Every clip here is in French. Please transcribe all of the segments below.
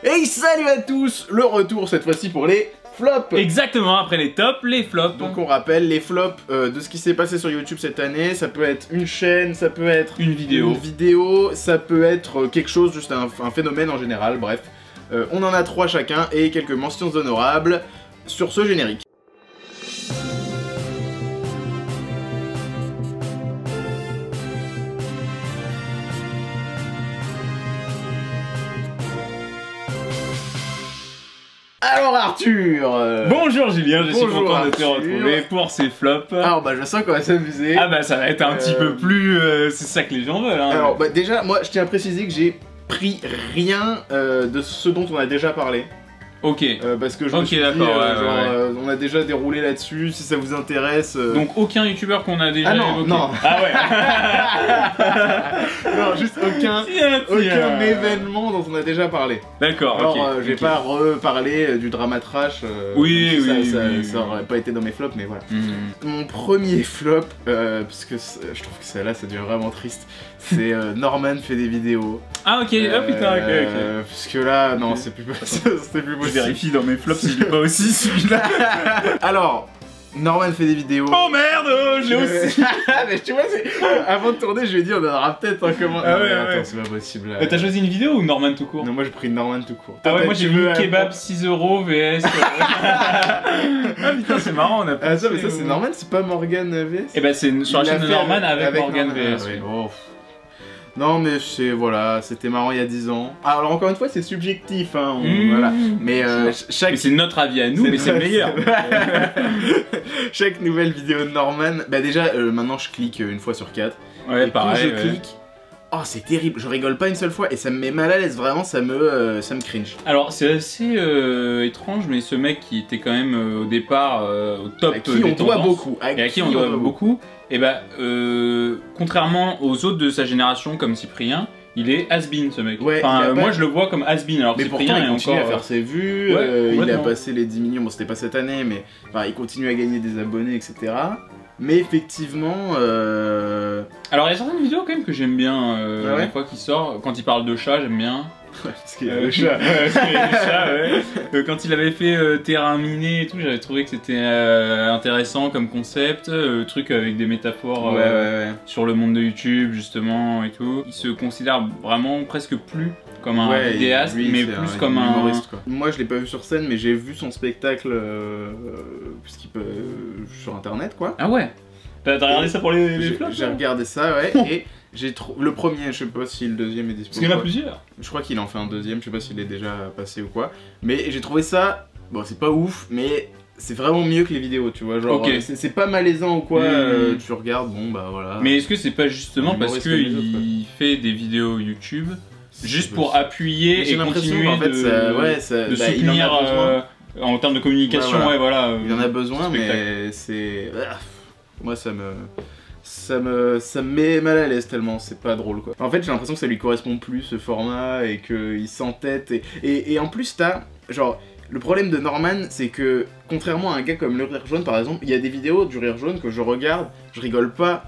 Hey, salut à tous! Le retour cette fois-ci pour les flops! Exactement, après les tops, les flops. Donc on rappelle les flops de ce qui s'est passé sur YouTube cette année. Ça peut être une chaîne, ça peut être une vidéo, ça peut être quelque chose, juste un phénomène en général, bref. On en a 3 chacun et quelques mentions honorables sur ce générique. Alors Arthur Bonjour Julien, je suis Bonjour content de te Arthur. retrouver pour ces flops. Alors bah je sens qu'on va s'amuser. Ah bah ça va être un petit peu plus... c'est ça que les gens veulent hein. Alors bah déjà, moi je tiens à préciser que j'ai pris rien de ce dont on a déjà parlé. Ok. Parce que je me suis dit, on a déjà déroulé là-dessus, si ça vous intéresse... Donc aucun youtubeur qu'on a déjà évoqué. Non. Ah ouais. Non, juste aucun événement dont on a déjà parlé. D'accord, Alors, ok. je vais pas reparler du drama trash. Oui, ça aurait pas été dans mes flops, mais voilà. Mhm. Mon premier flop, parce que je trouve que celle-là, ça devient vraiment triste, c'est Norman fait des vidéos. Ah ok, oh putain, ok. Parce que là, non, c'est plus possible. Je vérifie dans mes flops si je l'ai pas aussi celui-là. Alors, Norman fait des vidéos. Oh merde, je l'ai aussi. Mais tu vois, avant de tourner, je lui ai dit on en aura peut-être un comment. Ah ouais, attends, ouais. c'est pas possible. T'as choisi une vidéo ou Norman tout court? Non, moi j'ai pris Norman tout court. Ah ouais, moi j'ai vu kebab 6 € VS. Ah putain, c'est marrant, on a pas. Ah ça, mais ça c'est Norman, c'est pas Morgan VS. Et bah c'est sur la chaîne de Norman avec Morgan VS. Oui. Oh. Non mais c'est voilà, c'était marrant il y a 10 ans. Alors encore une fois c'est subjectif hein, voilà. Mais chaque... Mais c'est notre avis à nous, mais c'est le meilleur. Chaque nouvelle vidéo de Norman, bah déjà maintenant je clique une fois sur 4. Ouais, et pareil. Quand je clique, oh c'est terrible, je rigole pas une seule fois et ça me met mal à l'aise, vraiment ça me cringe. Alors c'est assez étrange, mais ce mec qui était quand même au départ au top à qui des on doit tendances, beaucoup. et à qui on doit beaucoup, et bah contrairement aux autres de sa génération comme Cyprien, il est has-been ce mec. Ouais, enfin, moi je le vois comme has-been alors que mais Cyprien pourtant, il est continue encore à faire ses vues, ouais, il a passé les 10 millions, bon c'était pas cette année, mais enfin, il continue à gagner des abonnés, etc. Mais effectivement... Alors il y a certaines vidéos quand même que j'aime bien, Ah ouais, des fois qui sort, quand il parle de chat j'aime bien. parce qu'il y a le chat. Ouais. Quand il avait fait terrain miné et tout, j'avais trouvé que c'était intéressant comme concept, truc avec des métaphores sur le monde de YouTube justement et tout. Il se considère vraiment presque plus comme un vidéaste, mais plus comme un humoriste quoi. Moi je l'ai pas vu sur scène, mais j'ai vu son spectacle sur internet quoi. Ah ouais. T'as regardé ça pour les flops? J'ai regardé ça, ouais, et j'ai le premier, je sais pas si le deuxième est disponible. Parce qu'il y en a plusieurs. Je crois qu'il en fait un deuxième, je sais pas s'il est déjà passé ou quoi. Mais j'ai trouvé ça, bon c'est pas ouf, mais c'est vraiment mieux que les vidéos, tu vois. Genre, c'est pas malaisant ou quoi, tu regardes, bon bah voilà. Mais est-ce que c'est pas justement parce qu'il fait des vidéos YouTube juste pour appuyer et continuer en fait, de soutenir en termes de communication, ouais, voilà. Il en a besoin, mais c'est... Moi ça me met mal à l'aise tellement c'est pas drôle quoi. En fait j'ai l'impression que ça lui correspond plus ce format et qu'il s'entête et en plus t'as genre le problème de Norman c'est que contrairement à un gars comme Le Rire Jaune par exemple, il y a des vidéos du Rire Jaune que je regarde, je rigole pas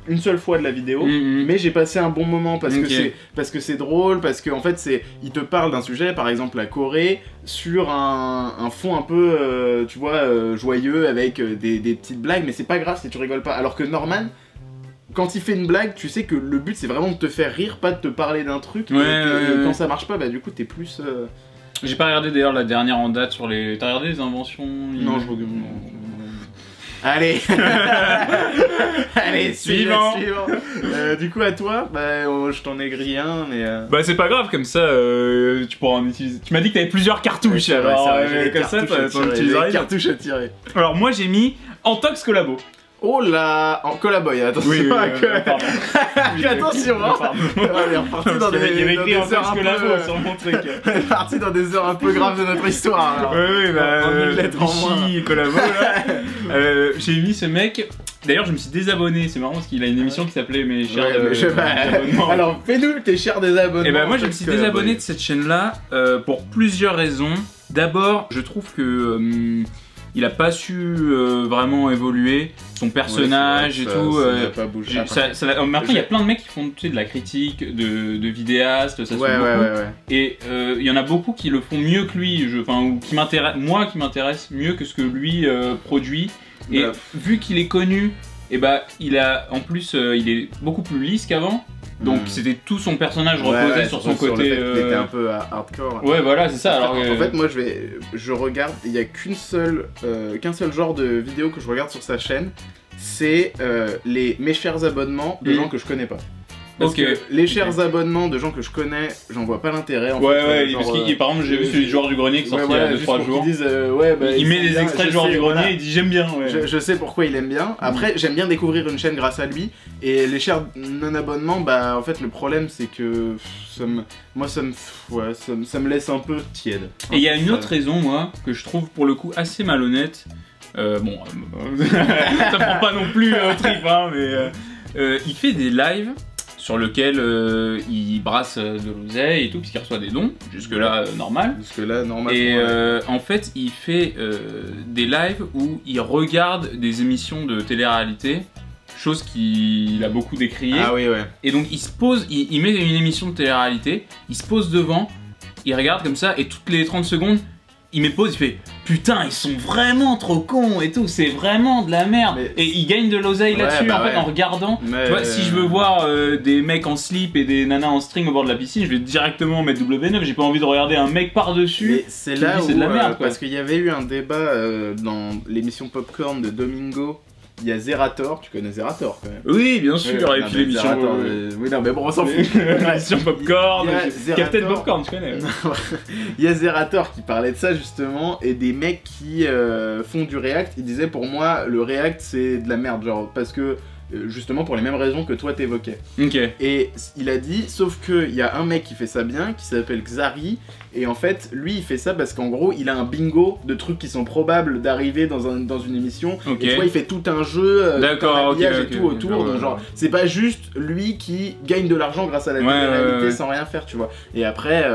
une seule fois de la vidéo, mais j'ai passé un bon moment parce que c'est drôle, parce que en fait il te parle d'un sujet, par exemple la Corée, sur un fond un peu, tu vois, joyeux avec des petites blagues, mais c'est pas grave si tu rigoles pas. Alors que Norman, quand il fait une blague, tu sais que le but c'est vraiment de te faire rire, pas de te parler d'un truc, et quand ça marche pas, bah du coup t'es plus... J'ai pas regardé d'ailleurs la dernière en date sur les... T'as regardé les inventions? Non, je regarde... Allez Allez, suivant. Du coup à toi, bah je t'en ai grillé un, mais... Bah c'est pas grave, comme ça tu pourras en utiliser. Tu m'as dit que t'avais plusieurs cartouches, alors comme ça t'en utiliseras. Cartouches à tirer. Alors moi j'ai mis Antox Collabo. Oh là, en collaboy, attention. Oui, attention, hein. On est reparti dans des heures un peu sur mon truc. On est reparti dans des heures un peu graves de notre histoire. Alors. Oui, bah une lettre en moins. Collabo là. J'ai mis ce mec. D'ailleurs, je me suis désabonné, c'est marrant parce qu'il a une émission qui s'appelait Mes chers désabonnements. Alors, fais-nous tes chers désabonnements. Et bah, moi, je me suis désabonné de cette chaîne-là pour plusieurs raisons. D'abord, je trouve que il a pas su vraiment évoluer, son personnage et tout. Ça n'a pas bougé. Maintenant, il y a plein de mecs qui font de la critique, de vidéastes, ça se fait beaucoup. Ouais. Et il y en a beaucoup qui le font mieux que lui, ou qui m'intéresse mieux que ce que lui produit. Et vu qu'il est connu, et il a en plus il est beaucoup plus lisse qu'avant. Donc c'était tout son personnage reposait sur son côté. Il était un peu hardcore. Ouais, voilà, c'est ça. En fait, moi je regarde, il y a qu'un seul genre de vidéo que je regarde sur sa chaîne, c'est mes chers abonnements de gens que je connais pas. Parce que les chers abonnements de gens que je connais, j'en vois pas l'intérêt. Parce qu'il, par exemple, j'ai vu celui du joueur du grenier qui est sorti il y a 2-3 jours. Il met des extraits du joueur du grenier et il dit j'aime bien. Je sais pourquoi il aime bien. Après, j'aime bien découvrir une chaîne grâce à lui. Et les chers non-abonnements, en fait, le problème c'est que ça me laisse un peu tiède. Et il y a une autre raison, moi, que je trouve pour le coup assez malhonnête. Ça prend pas non plus au trip, hein, mais il fait des lives sur lequel il brasse de l'oseille et tout, puisqu'il reçoit des dons, jusque-là normal. Jusque-là normal. Et en fait, il fait des lives où il regarde des émissions de télé-réalité, chose qu'il a beaucoup décrié. Ah oui, ouais. Et donc il se pose, il met une émission de télé-réalité, il se pose devant, il regarde comme ça, et toutes les 30 secondes, il met pause, il fait putain, ils sont vraiment trop cons et tout, c'est vraiment de la merde. Et il gagne de l'oseille là-dessus en fait en regardant. Tu vois, si je veux voir des mecs en slip et des nanas en string au bord de la piscine, je vais directement mettre W9, j'ai pas envie de regarder un mec par-dessus. C'est là où, de la merde, parce qu'il y avait eu un débat dans l'émission Popcorn de Domingo. Il y a Zerator, tu connais Zerator quand même. Oui, bien sûr, et puis l'émission. Oui, non, mais bon, on s'en fout. L'émission Popcorn, Captain Popcorn, tu connais. Il y a Zerator qui parlait de ça justement, et des mecs qui font du React. Il disait pour moi, le React c'est de la merde, genre, parce que justement pour les mêmes raisons que toi t'évoquais. Et il a dit, sauf qu'il y a un mec qui fait ça bien, qui s'appelle Xari, et en fait, lui il fait ça parce qu'en gros, il a un bingo de trucs qui sont probables d'arriver dans une émission, et tu vois, il fait tout un jeu, et tout autour, donc genre, c'est pas juste lui qui gagne de l'argent grâce à la télé-réalité sans rien faire, tu vois. Et après,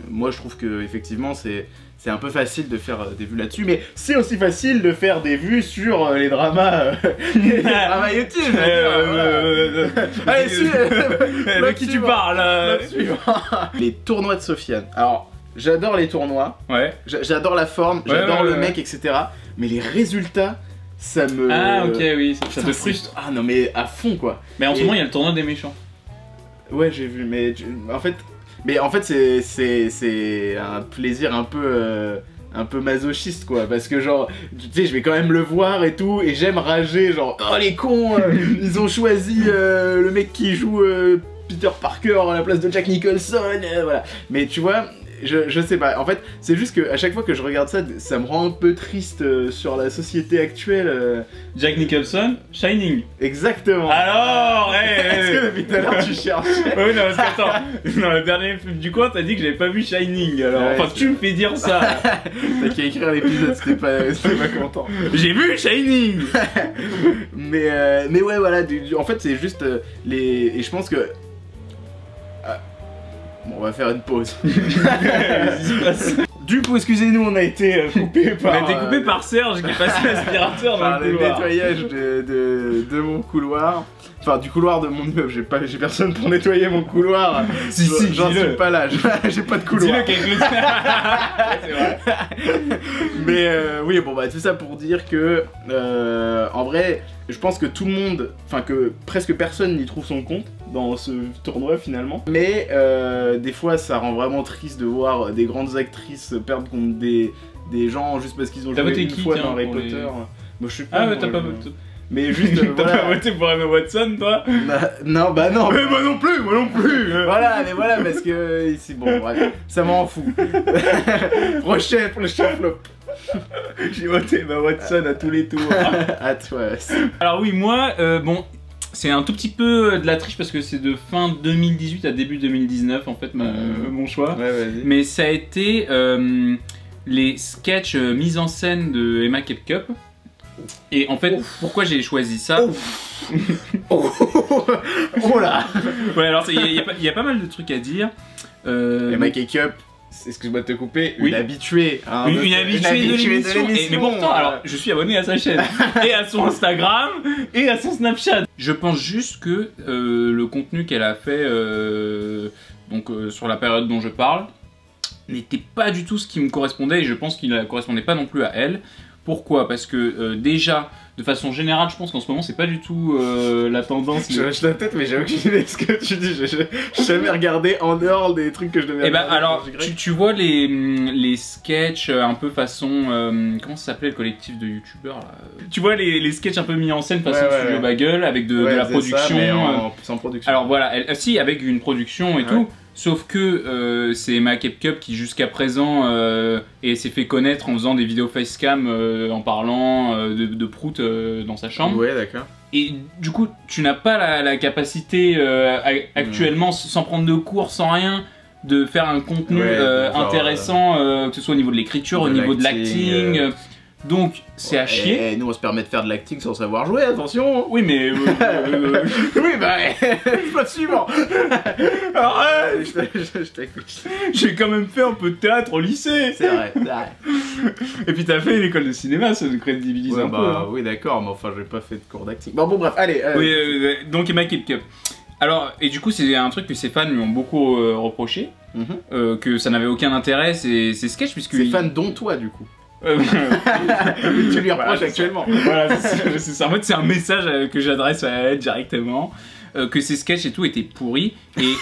moi je trouve que effectivement c'est un peu facile de faire des vues là-dessus, mais c'est aussi facile de faire des vues sur les dramas YouTube. Allez, de qui tu parles Les tournois de Sofiane. Alors, j'adore les tournois, j'adore la forme, j'adore le mec, etc. Mais les résultats, ça me... Ah ok, oui, ça te frustre. Ah non, mais à fond quoi. Mais en ce moment, il y a le tournoi des méchants. Ouais, j'ai vu, mais en fait, c'est un plaisir un peu masochiste quoi, parce que genre, tu sais, je vais quand même le voir et tout, et j'aime rager, genre, oh les cons, ils ont choisi le mec qui joue Peter Parker à la place de Jack Nicholson, voilà. Mais tu vois, je sais pas, en fait, c'est juste que à chaque fois que je regarde ça, ça me rend un peu triste sur la société actuelle. Jack Nicholson, Shining. Exactement. Alors, est-ce que depuis tout à l'heure tu cherches? Oui, non, parce qu'attends, dans le dernier film du coin, t'as dit que j'avais pas vu Shining, alors, enfin, tu me fais dire ça. T'as qu'à écrire l'épisode, c'était pas content. J'ai vu Shining. mais ouais, voilà, en fait, c'est juste et je pense que... Bon, on va faire une pause. Du coup, excusez-nous, on a été coupé par... On a été coupé par Serge qui est passé l'aspirateur dans le couloir. Nettoyage de mon couloir. Enfin, du couloir de mon immeuble. J'ai personne pour nettoyer mon couloir. Si, j'en suis pas là. J'ai pas de couloir. Dis-le qu'avec le... C'est vrai. Mais oui, bon, bah, tout ça pour dire que, en vrai, je pense que tout le monde, enfin que presque personne n'y trouve son compte dans ce tournoi finalement. Mais des fois, ça rend vraiment triste de voir des grandes actrices perdre contre des gens juste parce qu'ils ont joué une fois dans Harry Potter. Moi, je suis pas. Ah ouais, t'as pas voté. Mais juste, t'as pas voté pour Emma Watson, toi? Non, bah non. Mais moi non plus, Voilà, mais voilà, parce que ici, bon, bref, ça m'en fout. prochain flop. J'ai voté Emma Watson à tous les tours. À toi. Alors oui, moi, bon, c'est un tout petit peu de la triche parce que c'est de fin 2018 à début 2019 en fait mon choix. Ouais, vas-y. Mais ça a été les sketchs mis en scène de Emma Cup. Et en fait, pourquoi j'ai choisi ça? Oh là. Ouais, alors il y a pas mal de trucs à dire. Emma Cup, excuse-moi de te couper, Oui. une habituée. Hein, une habituée de l'émission. Mais pourtant, alors, je suis abonné à sa chaîne, et à son Instagram, et à son Snapchat. Je pense juste que le contenu qu'elle a fait sur la période dont je parle n'était pas du tout ce qui me correspondait, et je pense qu'il ne correspondait pas non plus à elle. Pourquoi? Parce que déjà, de façon générale, je pense qu'en ce moment, c'est pas du tout la tendance. Je lâche la tête, mais j'ai aucune idée de ce que tu dis. J'ai jamais regardé en dehors des trucs que je devais regarder. Et bah alors, tu vois les sketchs un peu façon... comment ça s'appelait le collectif de youtubeurs là? Tu vois les sketchs un peu mis en scène façon Studio Bagel, avec de la production. Ça, mais sans production. Alors voilà, si, avec une production et tout. Sauf que c'est Emma Kepcup qui jusqu'à présent s'est fait connaître en faisant des vidéos facecam en parlant de prout dans sa chambre. Ouais, d'accord. Et du coup, tu n'as pas la capacité actuellement, sans prendre de cours, sans rien, de faire un contenu intéressant, que ce soit au niveau de l'écriture, au niveau de l'acting. Donc, c'est à chier. Et nous, on se permet de faire de l'acting sans savoir jouer, attention. Oui, mais... oui, bah... pas suivant. Arrête. Je t'écoute. J'ai quand même fait un peu de théâtre au lycée. C'est vrai. Et puis t'as fait l'école de cinéma, ça nous crédibilise un peu. Hein. Oui, d'accord, mais enfin, j'ai pas fait de cours d'acting. Bon, bref, allez. Oui, donc Emma Kepcup. Alors, et du coup, c'est un truc que ses fans lui ont beaucoup reproché, que ça n'avait aucun intérêt, ces sketchs, puisque... Ses fans dont toi, du coup. Tu lui reproches actuellement. Voilà, c'est ça. En fait, c'est un message que j'adresse à elle directement. Que ses sketchs et tout étaient pourris. Et.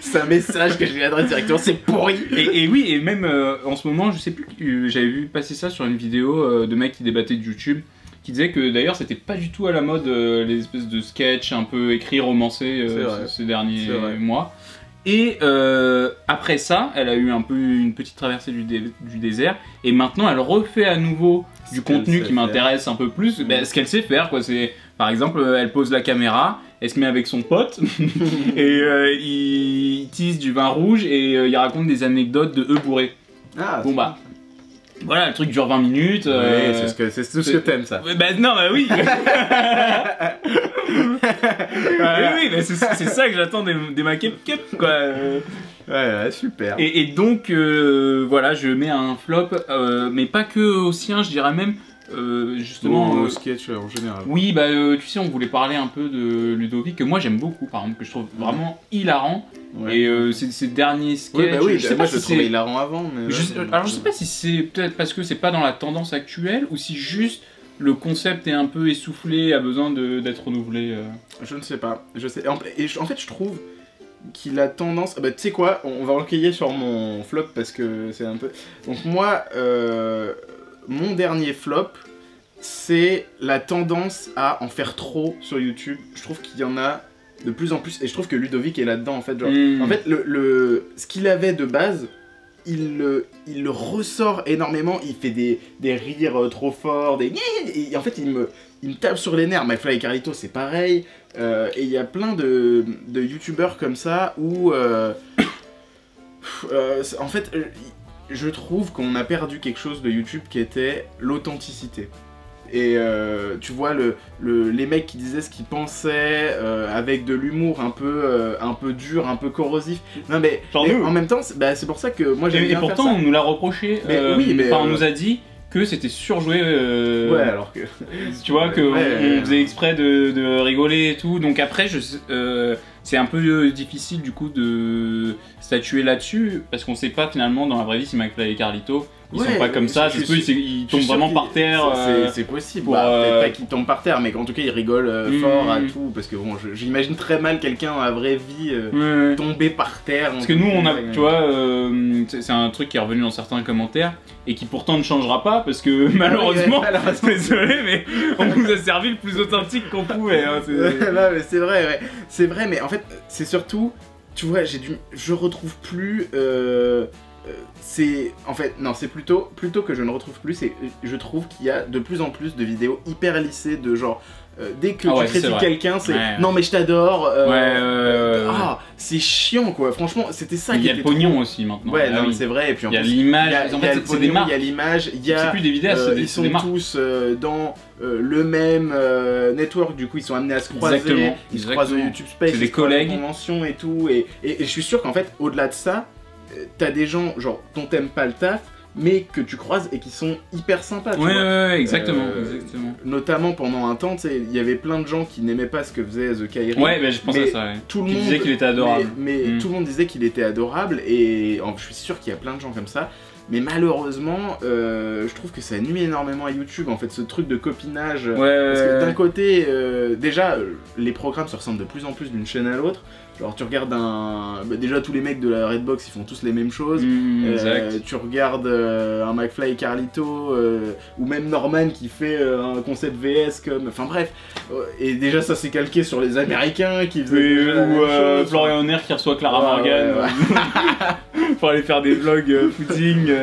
C'est un message que je lui adresse directement, c'est pourri. Et oui, et même en ce moment, je sais plus, j'avais vu passer ça sur une vidéo de mecs qui débattaient de YouTube, qui disait que d'ailleurs c'était pas du tout à la mode les espèces de sketchs un peu écrits, romancés ces derniers mois. Et après ça, elle a eu un peu une petite traversée du désert, et maintenant elle refait à nouveau du contenu qui m'intéresse un peu plus, ce qu'elle sait faire quoi. C'est par exemple, elle pose la caméra, elle se met avec son pote et il tease du vin rouge et il raconte des anecdotes de eux bourrés. Ah, bon bah. Voilà, le truc dure 20 minutes. Oui, c'est tout ce que t'aimes, ça. Non, bah oui. Oui, mais c'est ça que j'attends des Emma Kepcup, quoi. Ouais, super. Et donc, voilà, je mets un flop, mais pas que au sien, je dirais même, justement... au sketch en général. Oui, bah, tu sais, on voulait parler un peu de Ludovic, que moi j'aime beaucoup, par exemple, que je trouve vraiment hilarant. Ouais. Et ces derniers sketchs... Oui, bah oui, moi je le trouvais hilarant avant, mais... Alors je sais pas si c'est peut-être parce que c'est pas dans la tendance actuelle, ou si juste le concept est un peu essoufflé, a besoin d'être renouvelé. Je ne sais pas, en fait je trouve qu'il a tendance... Bah tu sais quoi, on va recueillir sur mon flop parce que c'est un peu... Donc moi, mon dernier flop, c'est la tendance à en faire trop sur YouTube. Je trouve qu'il y en a de plus en plus, et je trouve que Ludovic est là-dedans en fait. Genre, en fait, ce qu'il avait de base, il le ressort énormément. Il fait des rires trop forts, et en fait, il me tape sur les nerfs. McFly et Carlito, c'est pareil. Et il y a plein de youtubeurs comme ça où, en fait, je trouve qu'on a perdu quelque chose de YouTube qui était l'authenticité. Et tu vois les mecs qui disaient ce qu'ils pensaient avec de l'humour un peu dur, un peu corrosif. Non mais en même temps, c'est pour ça que moi j'aime bien faire ça. Et pourtant on nous l'a reproché. On nous a dit que c'était surjoué. Ouais, alors que tu vois que on faisait exprès de rigoler et tout. Donc après c'est un peu difficile du coup de statuer là-dessus parce qu'on sait pas finalement dans la vraie vie si McFly et Carlito ils sont pas comme ça, ils tombent vraiment par terre. C'est possible, peut-être pas qu'ils tombent par terre, mais qu'en tout cas ils rigolent fort à tout, parce que bon, j'imagine très mal quelqu'un dans la vraie vie tomber par terre. Parce que nous on a, tu vois, c'est un truc qui est revenu dans certains commentaires, et qui pourtant ne changera pas, parce que malheureusement, désolé, mais on vous a servi le plus authentique qu'on pouvait. Hein, non mais c'est vrai, ouais. C'est vrai, mais en fait, c'est surtout, tu vois, je retrouve plus... c'est plutôt que je ne retrouve plus, c'est je trouve qu'il y a de plus en plus de vidéos hyper lissées de genre dès que tu critiques quelqu'un, c'est non mais je t'adore, c'est chiant quoi, franchement, c'était ça qui était. Il y a le pognon aussi maintenant. Ouais, non, c'est vrai, et puis en plus, il y a l'image, il y a l'image, il y a. C'est plus des vidéastes, ils sont tous dans le même network, du coup ils sont amenés à se croiser, ils se croisent au YouTube Space, c'est des collègues, conventions et tout, et je suis sûr qu'en fait, au-delà de ça, t'as des gens genre dont t'aimes pas le taf, mais que tu croises et qui sont hyper sympas. Ouais, exactement, Notamment pendant un temps, il y avait plein de gens qui n'aimaient pas ce que faisait The Kairi. Ouais, bah, je pensais à ça. Ouais. Tout le monde disait qu'il était adorable. Mais tout le monde disait qu'il était adorable, et je suis sûr qu'il y a plein de gens comme ça. Mais malheureusement, je trouve que ça nuit énormément à YouTube, en fait, ce truc de copinage. Parce que d'un côté, déjà, les programmes se ressemblent de plus en plus d'une chaîne à l'autre. Genre tu regardes déjà tous les mecs de la Redbox ils font tous les mêmes choses. Tu regardes un McFly et Carlito ou même Norman qui fait un concept VS comme... Enfin bref. Et déjà ça c'est calqué sur les Américains qui faisaient... Ou Florian Honner qui reçoit Clara Morgan pour aller faire des vlogs footing.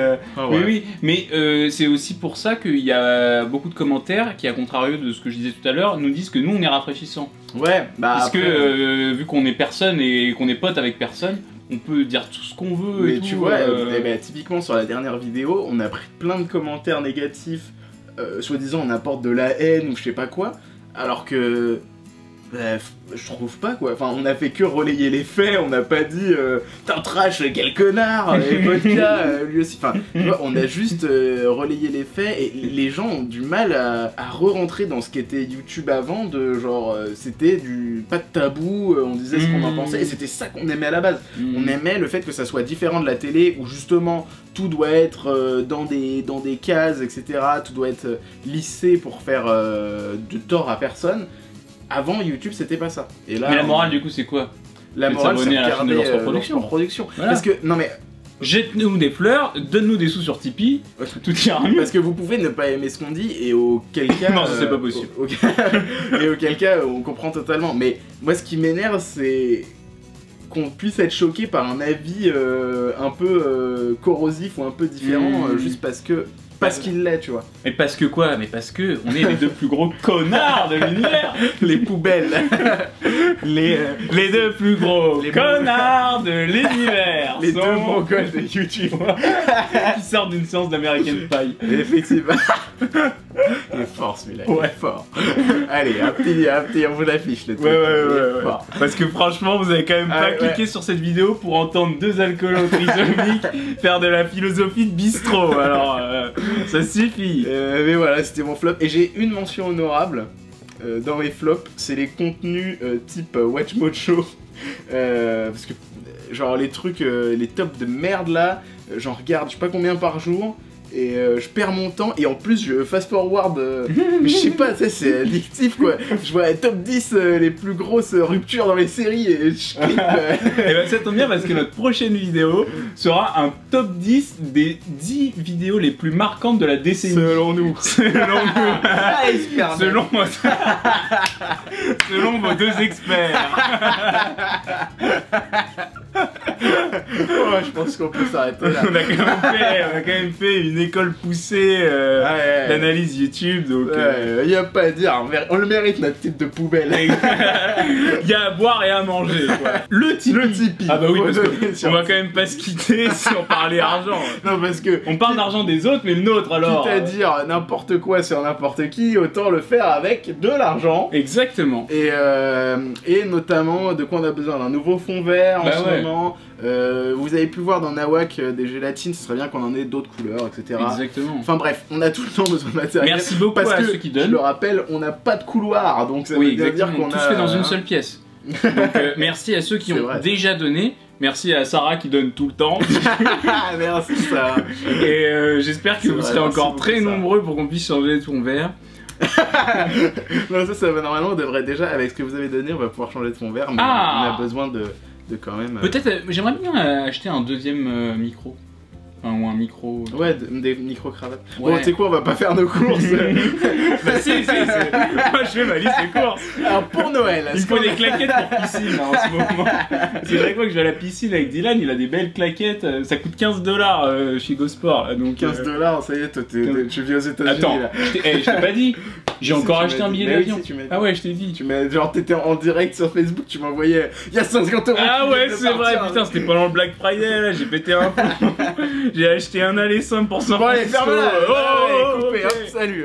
Oui, mais c'est aussi pour ça qu'il y a beaucoup de commentaires qui, à contrario de ce que je disais tout à l'heure, nous disent que nous on est rafraîchissants. Ouais, bah parce après, que vu qu'on est personne et qu'on est pote avec personne, on peut dire tout ce qu'on veut. Mais et tu tout, vois, typiquement sur la dernière vidéo, on a pris plein de commentaires négatifs, soi-disant on apporte de la haine ou je sais pas quoi, alors que je trouve pas quoi. Enfin, on a fait que relayer les faits, on n'a pas dit t'as trash quel connard, et Vodka lui aussi. Enfin, tu vois, on a juste relayé les faits et les gens ont du mal à re-rentrer dans ce qu'était YouTube avant, de genre c'était pas de tabou, on disait ce qu'on en pensait et c'était ça qu'on aimait à la base. On aimait le fait que ça soit différent de la télé où justement tout doit être dans des cases, etc. Tout doit être lissé pour faire de tort à personne. Avant YouTube c'était pas ça. Et là, mais la morale du coup c'est quoi? La morale c'est regarder leur production. Voilà. Parce que, non mais... Jette-nous des fleurs, donne-nous des sous sur Tipeee, tout ira mieux. Parce que vous pouvez ne pas aimer ce qu'on dit et auquel cas... non, ça c'est pas possible. Et auquel cas on comprend totalement. Mais moi ce qui m'énerve c'est qu'on puisse être choqué par un avis un peu corrosif ou un peu différent juste parce qu'il l'est, tu vois. Mais parce que quoi? Mais parce que on est les deux plus gros connards de l'univers. Les poubelles. les deux plus gros connards de l'univers. Les deux mongols de YouTube. Qui sortent d'une séance d'American Pie. Effectivement. Il est fort celui-là, il est fort. Allez, un petit, on vous l'affiche le truc. Ouais. Parce que franchement, vous avez quand même pas cliqué sur cette vidéo pour entendre deux alcoolos trisomiques faire de la philosophie de bistrot. Alors, ça suffit. Mais voilà, c'était mon flop. Et j'ai une mention honorable dans mes flops, c'est les contenus type WatchMojo. Parce que, genre, les trucs, les tops de merde là, j'en regarde je sais pas combien par jour. Et je perds mon temps et en plus je fast forward mais je sais pas, c'est addictif quoi. Je vois les top 10 les plus grosses ruptures dans les séries et je clique. Et bah ça tombe bien parce que notre prochaine vidéo sera un top 10 des 10 vidéos les plus marquantes de la décennie. Selon nous. Selon vos deux experts. Je pense qu'on peut s'arrêter là. On a quand même fait une école poussée d'analyse YouTube, donc... y a pas à dire, on le mérite notre titre de poubelle. Y a à boire et à manger, quoi. Le Tipeee. Ah bah oui, parce qu'on va quand même pas se quitter si on parlait argent. Non, parce que... On parle d'argent des autres, mais le nôtre, alors... Quitte à dire n'importe quoi sur n'importe qui, autant le faire avec de l'argent. Exactement. Et notamment, de quoi on a besoin d'un nouveau fond vert en ce moment. Vous avez pu voir dans Nawak des gélatines, ce serait bien qu'on en ait d'autres couleurs, etc. Exactement. Enfin bref, on a tout le temps besoin de matériel. Merci beaucoup à ceux qui donnent. Je le rappelle, on n'a pas de couloir, donc ça veut bien dire qu'on a... Tout se fait dans une seule pièce. Donc merci à ceux qui ont déjà donné. Merci à Sarah qui donne tout le temps. Merci Sarah. Et j'espère que vous serez encore très nombreux pour qu'on puisse changer de fond vert. Non, ça va, normalement on devrait déjà, avec ce que vous avez donné, on va pouvoir changer de fond vert, mais on a besoin de quand même... Peut-être, j'aimerais bien acheter un deuxième micro. Enfin, ou un micro... Ouais, des micro-cravates. Ouais. Bon, tu sais quoi, on va pas faire nos courses. Bah si. Moi je fais ma liste de courses. Alors pour Noël... Il faut des claquettes pour piscine là, en ce moment. C'est chaque fois que je vais à la piscine avec Dylan, il a des belles claquettes. Ça coûte 15$ chez GoSport. Donc 15$, ça y est, toi tu vis aux États-Unis. Attends, je t'ai pas dit. J'ai encore acheté un billet d'avion. Ah ouais, je t'ai dit. Genre t'étais en direct sur Facebook, tu m'envoyais... Il y a 150€. Ah ouais, c'est vrai, putain, c'était pendant le Black Friday là, j'ai pété un plomb. J'ai acheté un aller simple pour 100. Bon allez, ferme-la. Coupé, hop, salut.